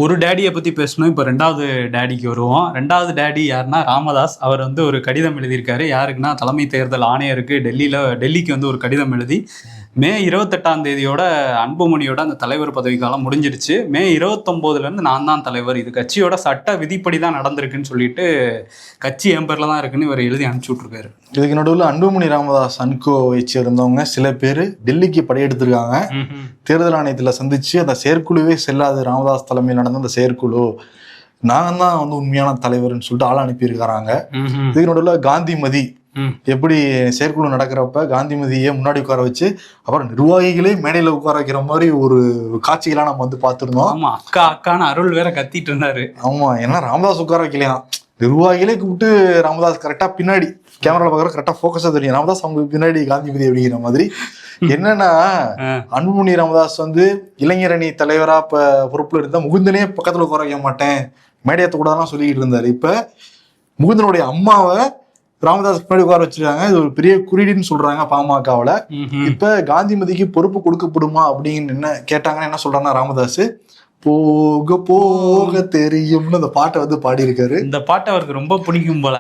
ஒரு டேடியை பற்றி பேசணும். இப்போ ரெண்டாவது டேடிக்கு வருவோம். ரெண்டாவது டேடி யாருன்னா ராமதாஸ். அவர் வந்து ஒரு கடிதம் எழுதியிருக்காரு. யாருக்குன்னா தலைமை தேர்தல் ஆணையருக்கு டெல்லிக்கு வந்து ஒரு கடிதம் எழுதி மே 28ஆம் தேதியோட அன்புமணியோட அந்த தலைவர் பதவி காலம் முடிஞ்சிருச்சு. மே 29லேருந்து நான் தான் தலைவர், இது கட்சியோட சட்ட விதிப்படி தான் நடந்திருக்குன்னு சொல்லிட்டு கட்சி என் பேரில் தான் இருக்குன்னு இவர் எழுதி அனுப்பிச்சி விட்ருக்காரு. இதுக்கு நடுவில் அன்புமணி ராமதாஸ் அன்கோவை சேர்ந்தவங்க சில பேர் டெல்லிக்கு படையெடுத்திருக்காங்க. தேர்தல் ஆணையத்தில் சந்திச்சு அந்த செயற்குழுவே செல்லாது ராமதாஸ் தலைமையில் நடந்த அந்த செயற்குழு நாங்கள் தான் வந்து உண்மையான தலைவர்னு சொல்லிட்டு ஆள் அனுப்பியிருக்கிறாங்க. இதுக்கு நடுவில் காந்திமதி எப்படி செயற்குழு நடக்கிறப்ப காந்திமதியை முன்னாடி உட்கார வச்சு அப்புறம் நிர்வாகிகளே மேடையில உட்கார வைக்கிற மாதிரி ஒரு காட்சிகளாம் நம்ம வந்து பார்த்துருந்தோம். ஆமா, அக்கா அக்கான்னு அருள் வேற கத்திட்டு இருந்தாரு. ஆமா, ஏன்னா ராமதாஸ் உட்கார வைக்கலையா, நிர்வாகிகளே கூப்பிட்டு ராமதாஸ் கரெக்டா பின்னாடி கேமரால பாக்குற கரெக்டா போக்கஸா தெரியும் ராமதாஸ் அவங்க பின்னாடி காந்திமதி அப்படிங்கிற மாதிரி. என்னன்னா அன்புமணி ராமதாஸ் வந்து இளைஞரணி தலைவரா பொறுப்புல இருந்தா முகுந்தனே பக்கத்துல உட்கார வைக்க மாட்டேன், மேடையத்தை கூடலாம் சொல்லிக்கிட்டு இருந்தாரு. இப்ப முகுந்தனுடைய அம்மாவை ராமதாஸ் பின்னாடி உட்கார வச்சிருக்காங்க. இது ஒரு பெரிய குறியீடுன்னு சொல்றாங்க பாமகவுல. இப்ப காந்திமதிக்கு பொறுப்பு கொடுக்கப்படுமா அப்படின்னு என்ன கேட்டாங்கன்னா என்ன சொல்றாங்கன்னா ராமதாஸ் போக போக தெரியும்னு அந்த பாட்டை வந்து பாடி இருக்காரு. இந்த பாட்டு அவருக்கு ரொம்ப பிடிக்கும் போல.